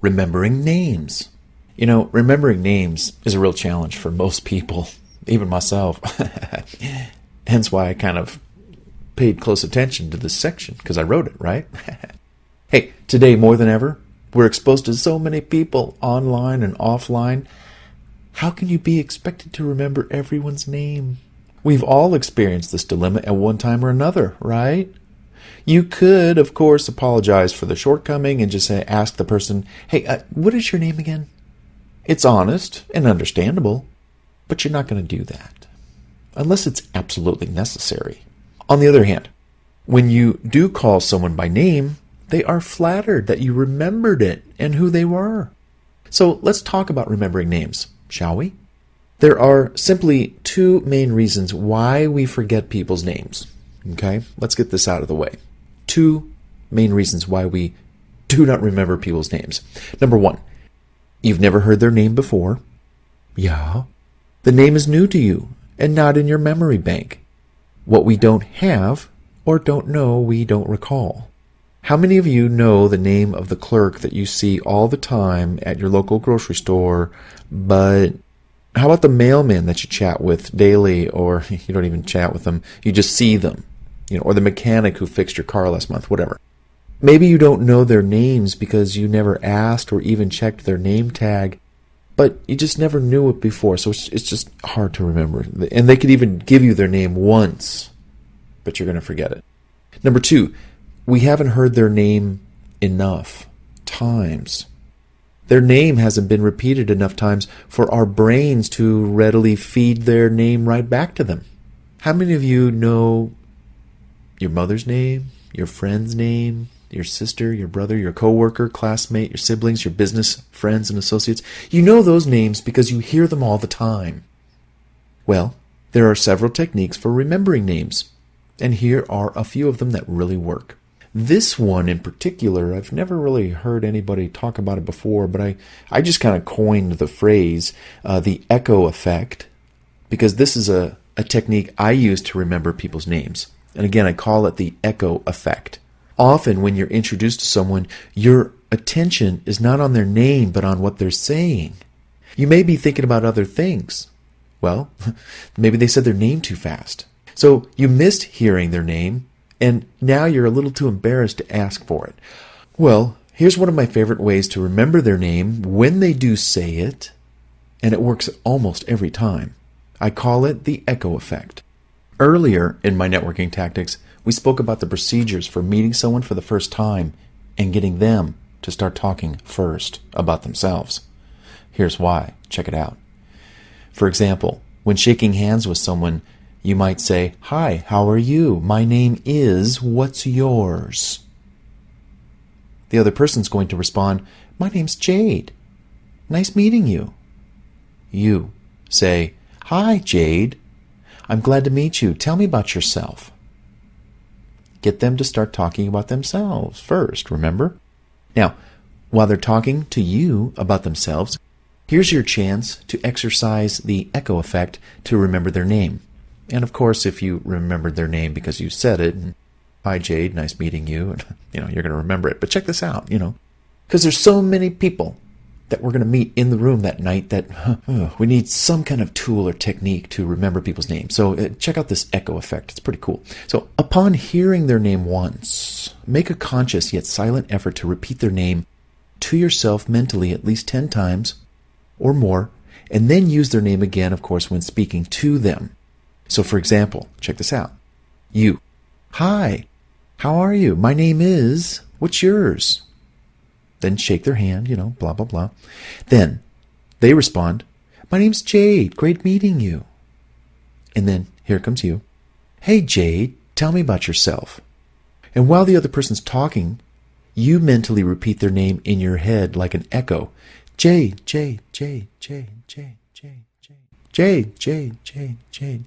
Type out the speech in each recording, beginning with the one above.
remembering names. You know, remembering names is a real challenge for most people, even myself. Hence why I kind of paid close attention to this section, because I wrote it, right? Hey, today more than ever, we're exposed to so many people online and offline. How can you be expected to remember everyone's name? We've all experienced this dilemma at one time or another, right? You could, of course, apologize for the shortcoming and just ask the person, hey, what is your name again? It's honest and understandable, but you're not going to do that unless it's absolutely necessary. On the other hand, when you do call someone by name, they are flattered that you remembered it and who they were. So let's talk about remembering names, shall we? There are simply two main reasons why we forget people's names. Okay, let's get this out of the way. Two main reasons why we do not remember people's names. Number one, you've never heard their name before. Yeah. The name is new to you and not in your memory bank. What we don't have or don't know, we don't recall. How many of you know the name of the clerk that you see all the time at your local grocery store, but how about the mailman that you chat with daily, or you don't even chat with them, you just see them, or the mechanic who fixed your car last month, whatever. Maybe you don't know their names because you never asked or even checked their name tag, but you just never knew it before, so it's just hard to remember. And they could even give you their name once, but you're going to forget it. Number two, we haven't heard their name enough times. Their name hasn't been repeated enough times for our brains to readily feed their name right back to them. How many of you know your mother's name, your friend's name, your sister, your brother, your coworker, classmate, your siblings, your business friends and associates? You know those names because you hear them all the time. Well, there are several techniques for remembering names, and here are a few of them that really work. This one in particular, I've never really heard anybody talk about it before, but I just kind of coined the phrase, the echo effect, because this is a technique I use to remember people's names. And again, I call it the echo effect. Often when you're introduced to someone, your attention is not on their name, but on what they're saying. You may be thinking about other things. Well, maybe they said their name too fast. So you missed hearing their name, and now you're a little too embarrassed to ask for it. Well, here's one of my favorite ways to remember their name when they do say it, and it works almost every time. I call it the echo effect. Earlier in my networking tactics, we spoke about the procedures for meeting someone for the first time and getting them to start talking first about themselves. Here's why. Check it out. For example, when shaking hands with someone, you might say, "Hi, how are you? My name is, what's yours?" The other person's going to respond, "My name's Jade. Nice meeting you." You say, "Hi, Jade. I'm glad to meet you. Tell me about yourself." Get them to start talking about themselves first, remember? Now, while they're talking to you about themselves, here's your chance to exercise the echo effect to remember their name. And of course, if you remembered their name because you said it, and, "Hi, Jade, nice meeting you," and, you're going to remember it. But check this out, because there's so many people that we're going to meet in the room that night that we need some kind of tool or technique to remember people's names. So check out this echo effect. It's pretty cool. So upon hearing their name once, make a conscious yet silent effort to repeat their name to yourself mentally at least 10 times or more, and then use their name again, of course, when speaking to them. So for example, check this out. You, "Hi, how are you? My name is, what's yours?" Then shake their hand, blah, blah, blah. Then they respond, "My name's Jade. Great meeting you." And then here comes you. "Hey, Jade, tell me about yourself." And while the other person's talking, you mentally repeat their name in your head like an echo. Jade, Jade, Jade, Jade, Jade, Jade, Jade, Jade, Jade, Jade, Jade.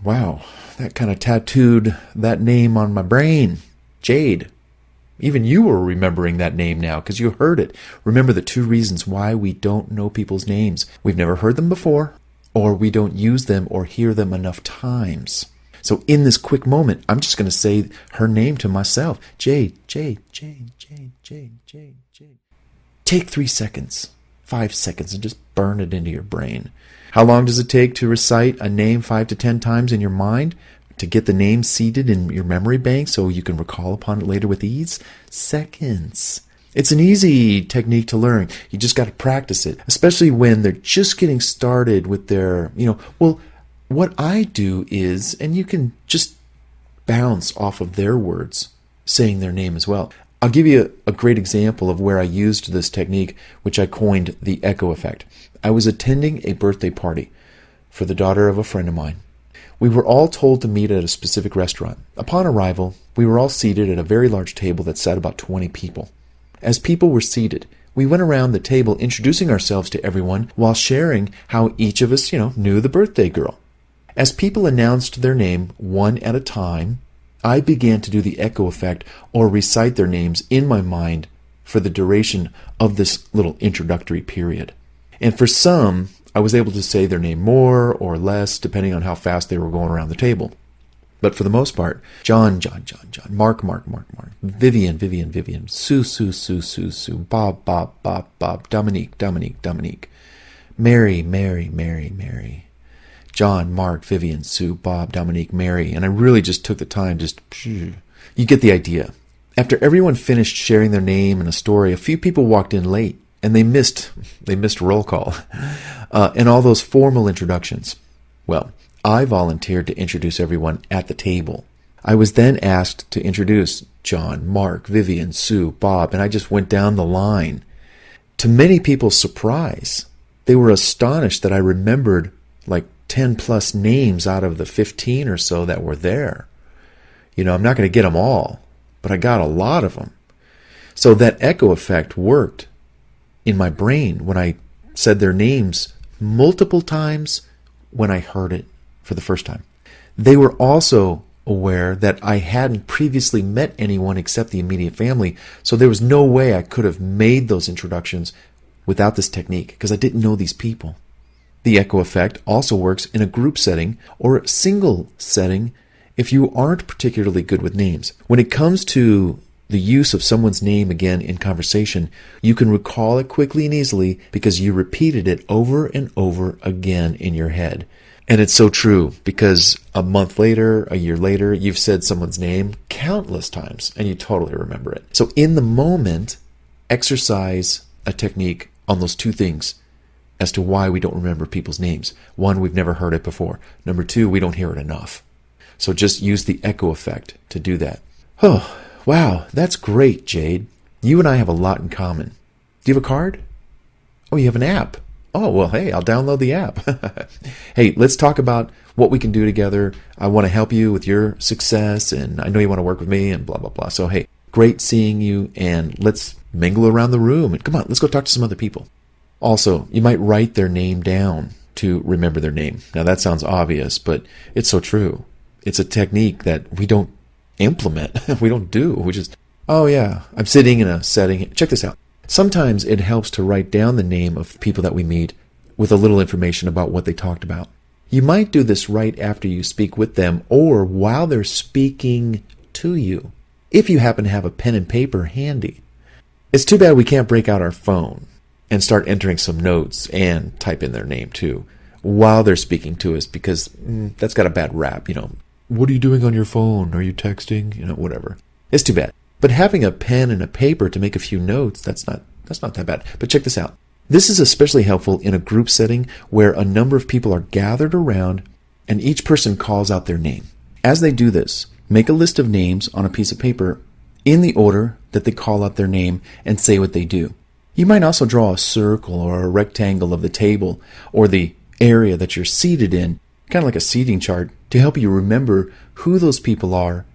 Wow, that kind of tattooed that name on my brain. Jade. Even you are remembering that name now because you heard it. Remember the two reasons why we don't know people's names. We've never heard them before, or we don't use them or hear them enough times. So in this quick moment, I'm just going to say her name to myself. Jade, Jade, Jade, Jade, Jade, Jade, Jade. Take 3 seconds, 5 seconds, and just burn it into your brain. How long does it take to recite a name 5 to 10 times in your mind? To get the name seated in your memory bank so you can recall upon it later with ease? Seconds. It's an easy technique to learn. You just got to practice it, especially when they're just getting started with their, well, what I do is, and you can just bounce off of their words, saying their name as well. I'll give you a great example of where I used this technique, which I coined the echo effect. I was attending a birthday party for the daughter of a friend of mine. We were all told to meet at a specific restaurant. Upon arrival, we were all seated at a very large table that sat about 20 people. As people were seated, we went around the table introducing ourselves to everyone while sharing how each of us, knew the birthday girl. As people announced their name one at a time, I began to do the echo effect or recite their names in my mind for the duration of this little introductory period. And for some, I was able to say their name more or less depending on how fast they were going around the table. But for the most part, John, Mark, Vivian, Sue, Bob, Dominique, Mary, John, Mark, Vivian, Sue, Bob, Dominique, Mary, and I really just took the time, you get the idea. After everyone finished sharing their name and a story, a few people walked in late, and they missed roll call, and all those formal introductions. Well, I volunteered to introduce everyone at the table. I was then asked to introduce John, Mark, Vivian, Sue, Bob, and I just went down the line. To many people's surprise, they were astonished that I remembered like 10 plus names out of the 15 or so that were there. I'm not going to get them all, but I got a lot of them. So that echo effect worked in my brain when I said their names multiple times when I heard it for the first time. They were also aware that I hadn't previously met anyone except the immediate family, so there was no way I could have made those introductions without this technique because I didn't know these people. The echo effect also works in a group setting or a single setting if you aren't particularly good with names. When it comes to the use of someone's name again in conversation, you can recall it quickly and easily because you repeated it over and over again in your head. And it's so true because a month later, a year later, you've said someone's name countless times and you totally remember it. So in the moment, exercise a technique on those two things as to why we don't remember people's names. One, we've never heard it before. Number two, we don't hear it enough. So just use the echo effect to do that. Oh, wow, that's great, Jade. You and I have a lot in common. Do you have a card? Oh, you have an app. Oh, well, hey, I'll download the app. Hey, let's talk about what we can do together. I want to help you with your success, and I know you want to work with me, and blah, blah, blah. So, hey, great seeing you, and let's mingle around the room. And come on, let's go talk to some other people. Also, you might write their name down to remember their name. Now, that sounds obvious, but it's so true. It's a technique that we don't implement. We don't do. We just, oh yeah, I'm sitting in a setting. Check this out. Sometimes it helps to write down the name of people that we meet with a little information about what they talked about. You might do this right after you speak with them or while they're speaking to you, if you happen to have a pen and paper handy. It's too bad we can't break out our phone and start entering some notes and type in their name too while they're speaking to us because that's got a bad rap, What are you doing on your phone? Are you texting? Whatever. It's too bad. But having a pen and a paper to make a few notes, that's not that bad. But check this out. This is especially helpful in a group setting where a number of people are gathered around and each person calls out their name. As they do this, make a list of names on a piece of paper in the order that they call out their name and say what they do. You might also draw a circle or a rectangle of the table or the area that you're seated in, kind of like a seating chart, to help you remember who those people are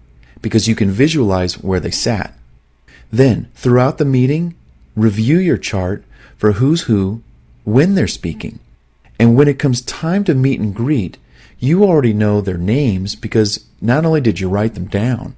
because you can visualize where they sat. Then, throughout the meeting, review your chart for who's who, when they're speaking. And when it comes time to meet and greet, you already know their names because not only did you write them down,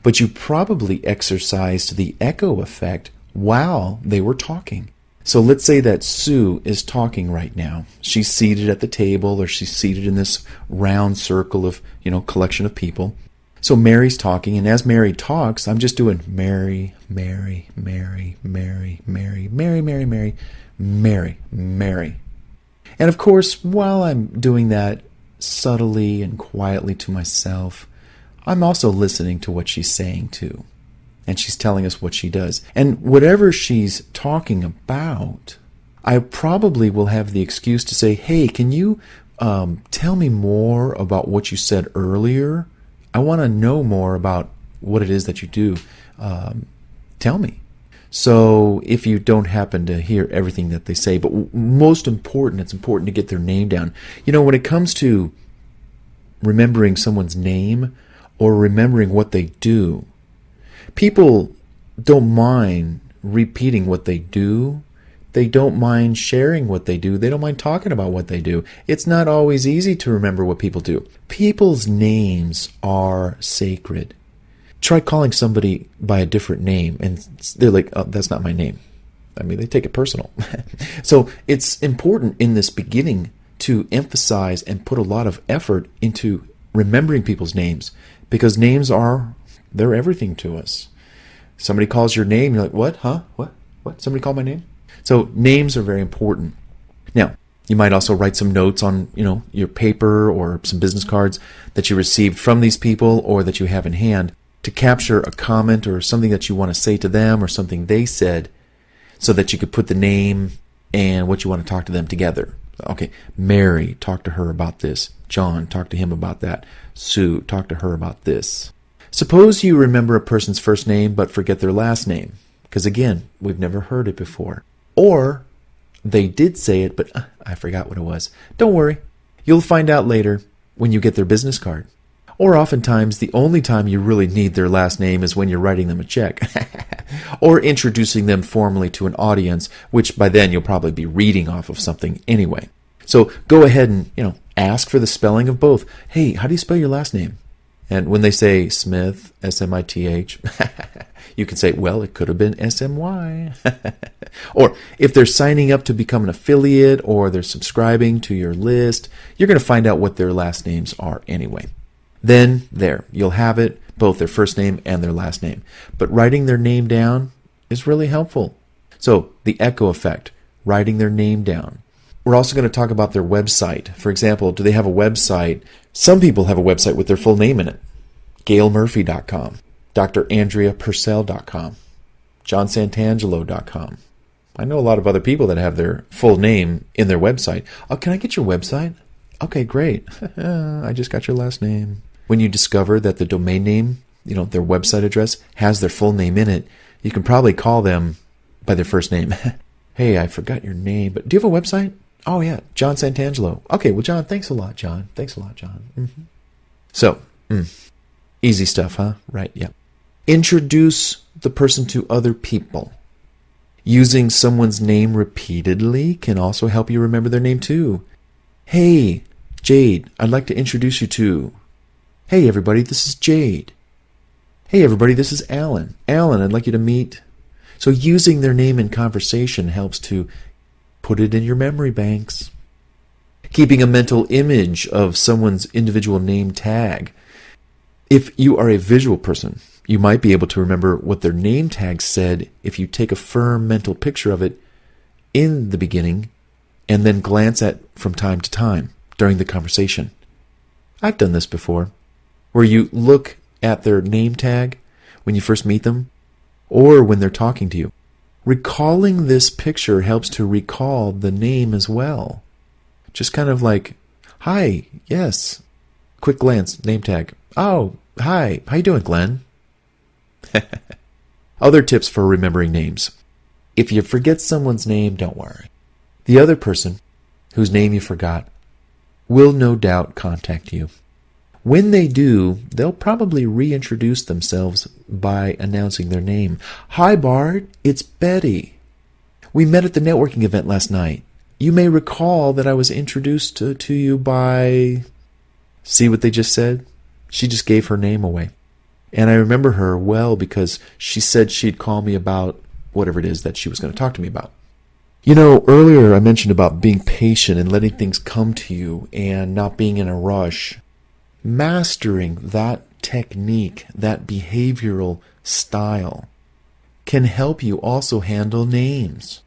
but you probably exercised the echo effect while they were talking. So let's say that Sue is talking right now. She's seated at the table or she's seated in this round circle of, collection of people. So Mary's talking, and as Mary talks, I'm just doing Mary, Mary, Mary, Mary, Mary, Mary, Mary, Mary, Mary, Mary. And of course, while I'm doing that subtly and quietly to myself, I'm also listening to what she's saying too. And she's telling us what she does. And whatever she's talking about, I probably will have the excuse to say, hey, can you tell me more about what you said earlier? I want to know more about what it is that you do. Tell me. So if you don't happen to hear everything that they say, but most important, it's important to get their name down. When it comes to remembering someone's name or remembering what they do, people don't mind repeating what they do. They don't mind sharing what they do. They don't mind talking about what they do. It's not always easy to remember what people do. People's names are sacred. Try calling somebody by a different name, and they're like, oh, that's not my name. I mean, they take it personal. So it's important in this beginning to emphasize and put a lot of effort into remembering people's names, because names they're everything to us. Somebody calls your name, you're like, what? Huh? What? Somebody called my name? So names are very important. Now, you might also write some notes on, your paper or some business cards that you received from these people or that you have in hand to capture a comment or something that you want to say to them or something they said, so that you could put the name and what you want to talk to them together. Okay, Mary, talk to her about this. John, talk to him about that. Sue, talk to her about this. Suppose you remember a person's first name but forget their last name, because again, we've never heard it before. Or they did say it, but I forgot what it was. Don't worry. You'll find out later when you get their business card. Or oftentimes, the only time you really need their last name is when you're writing them a check. Or introducing them formally to an audience, which by then you'll probably be reading off of something anyway. So go ahead and, ask for the spelling of both. Hey, how do you spell your last name? And when they say Smith, S-M-I-T-H, you can say, well, it could have been S-M-Y. Or if they're signing up to become an affiliate or they're subscribing to your list, you're going to find out what their last names are anyway. Then you'll have it, both their first name and their last name. But writing their name down is really helpful. So the echo effect, writing their name down. We're also going to talk about their website. For example, do they have a website? Some people have a website with their full name in it. GailMurphy.com, DrAndreaPurcell.com, JohnSantangelo.com. I know a lot of other people that have their full name in their website. Oh, can I get your website? Okay, great. I just got your last name. When you discover that the domain name, their website address has their full name in it, you can probably call them by their first name. Hey, I forgot your name, but do you have a website? Oh, yeah, John Santangelo. Okay, well, John, thanks a lot, John. Thanks a lot, John. Mm-hmm. So, easy stuff, huh? Right, yeah. Introduce the person to other people. Using someone's name repeatedly can also help you remember their name too. Hey, Jade, I'd like to introduce you to. Hey, everybody, this is Jade. Hey, everybody, this is Alan. Alan, I'd like you to meet. So using their name in conversation helps to put it in your memory banks. Keeping a mental image of someone's individual name tag. If you are a visual person, you might be able to remember what their name tag said if you take a firm mental picture of it in the beginning and then glance at from time to time during the conversation. I've done this before, where you look at their name tag when you first meet them or when they're talking to you. Recalling this picture helps to recall the name as well. Just kind of like, hi, yes. Quick glance, name tag. Oh, hi, how you doing, Glenn? Other tips for remembering names. If you forget someone's name, don't worry. The other person, whose name you forgot, will no doubt contact you. When they do, they'll probably reintroduce themselves by announcing their name. Hi, Bart, it's Betty. We met at the networking event last night. You may recall that I was introduced to you by... See what they just said? She just gave her name away. And I remember her well because she said she'd call me about whatever it is that she was going to talk to me about. Earlier I mentioned about being patient and letting things come to you and not being in a rush. Mastering that technique, that behavioral style, can help you also handle names.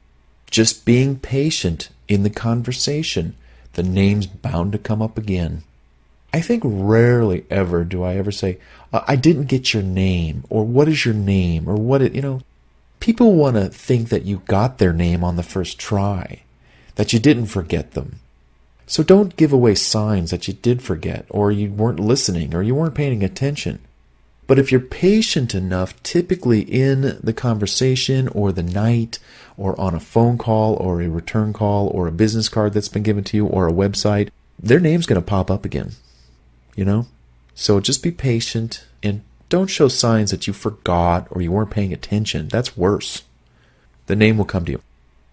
Just being patient in the conversation, the name's bound to come up again. I think rarely ever do I ever say, I didn't get your name, or what is your name, or people want to think that you got their name on the first try, that you didn't forget them. So don't give away signs that you did forget, or you weren't listening, or you weren't paying attention. But if you're patient enough, typically in the conversation or the night or on a phone call or a return call or a business card that's been given to you or a website, their name's going to pop up again. So just be patient and don't show signs that you forgot or you weren't paying attention. That's worse. The name will come to you.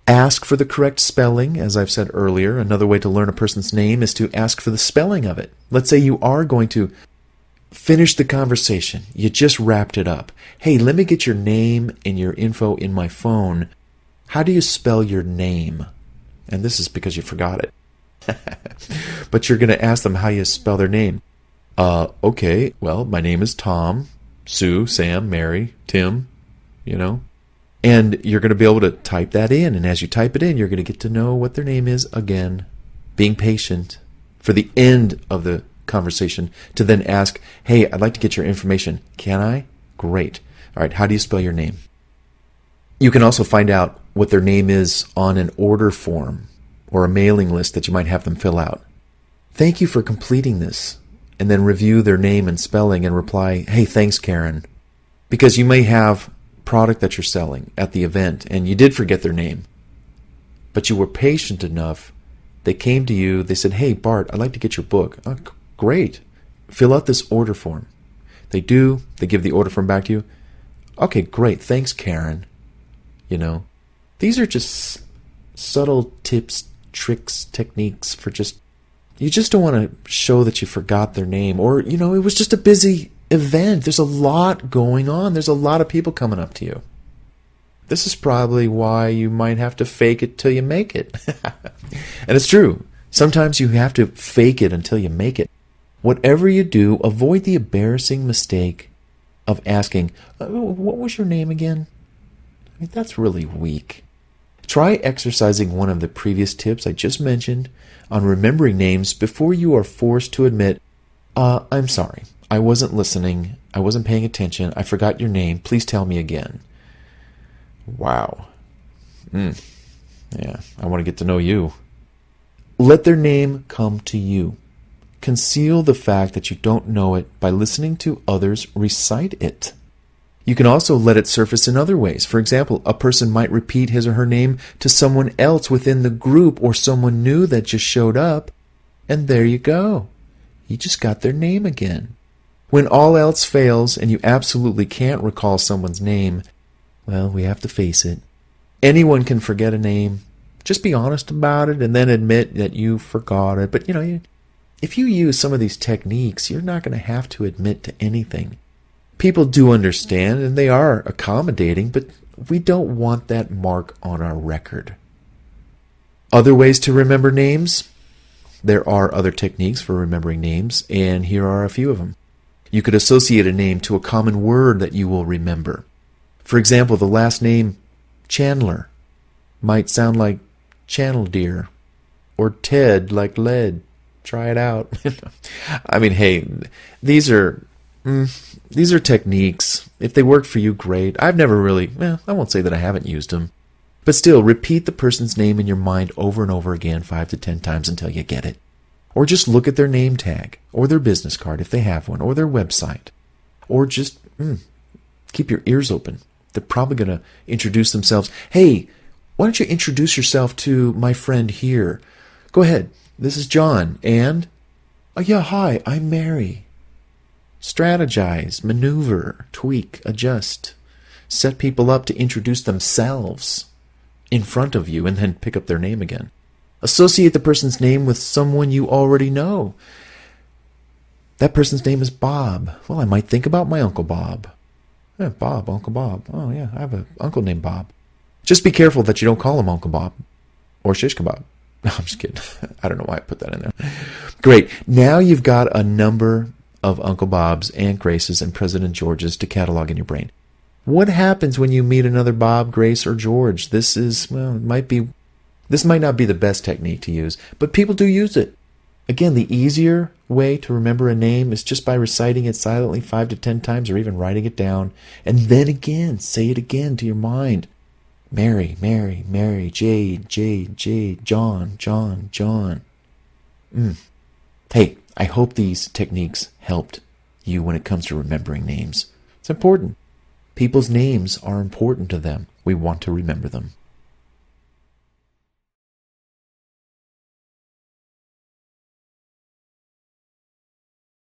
Ask for the correct spelling, as I've said earlier. Another way to learn a person's name is to ask for the spelling of it. Let's say you are going to finish the conversation. You just wrapped it up. Hey, let me get your name and your info in my phone. How do you spell your name? And this is because you forgot it. But you're going to ask them how you spell their name. Okay, well, my name is Tom, Sue, Sam, Mary, Tim, And you're going to be able to type that in. And as you type it in, you're going to get to know what their name is again. Being patient for the end of the conversation to then ask, hey, I'd like to get your information. Can I? Great. All right, how do you spell your name? You can also find out what their name is on an order form or a mailing list that you might have them fill out. Thank you for completing this. And then review their name and spelling and reply, hey, thanks, Karen. Because you may have product that you're selling at the event and you did forget their name. But you were patient enough. They came to you. They said, hey, Bart, I'd like to get your book. Oh, great. Fill out this order form. They do. They give the order form back to you. Okay, great. Thanks, Karen. These are just subtle tips, tricks, techniques for you just don't want to show that you forgot their name or, it was just a busy event. There's a lot going on. There's a lot of people coming up to you. This is probably why you might have to fake it till you make it. And it's true. Sometimes you have to fake it until you make it. Whatever you do, avoid the embarrassing mistake of asking, what was your name again? That's really weak. Try exercising one of the previous tips I just mentioned on remembering names before you are forced to admit, I'm sorry, I wasn't listening, I wasn't paying attention, I forgot your name, please tell me again. Wow. Yeah, I want to get to know you. Let their name come to you. Conceal the fact that you don't know it by listening to others recite it. You can also let it surface in other ways. For example, a person might repeat his or her name to someone else within the group or someone new that just showed up. And there you go. You just got their name again. When all else fails and you absolutely can't recall someone's name, well, we have to face it. Anyone can forget a name. Just be honest about it and then admit that you forgot it. But, if you use some of these techniques, you're not going to have to admit to anything. People do understand, and they are accommodating, but we don't want that mark on our record. Other ways to remember names? There are other techniques for remembering names, and here are a few of them. You could associate a name to a common word that you will remember. For example, the last name Chandler might sound like channel deer, or Ted like lead. Try it out. Hey, these are techniques. If they work for you, great. I've never really, I won't say that I haven't used them. But still, repeat the person's name in your mind over and over again 5 to 10 times until you get it. Or just look at their name tag, or their business card if they have one, or their website. Or just keep your ears open. They're probably going to introduce themselves. Hey, why don't you introduce yourself to my friend here? Go ahead. This is John. And, oh yeah, hi, I'm Mary. Strategize, maneuver, tweak, adjust. Set people up to introduce themselves in front of you and then pick up their name again. Associate the person's name with someone you already know. That person's name is Bob. Well, I might think about my Uncle Bob. Yeah, Bob, Uncle Bob. Oh yeah, I have an uncle named Bob. Just be careful that you don't call him Uncle Bob or shish kebab. No, I'm just kidding. I don't know why I put that in there. Great. Now you've got a number of Uncle Bob's, Aunt Grace's, and President George's to catalog in your brain. What happens when you meet another Bob, Grace, or George? This might not be the best technique to use, but people do use it. Again, the easier way to remember a name is just by reciting it silently 5 to 10 times, or even writing it down, and then again, say it again to your mind. Mary, Mary, Mary, Jade, Jade, Jade, John, John, John. Hey, I hope these techniques helped you when it comes to remembering names. It's important. People's names are important to them. We want to remember them.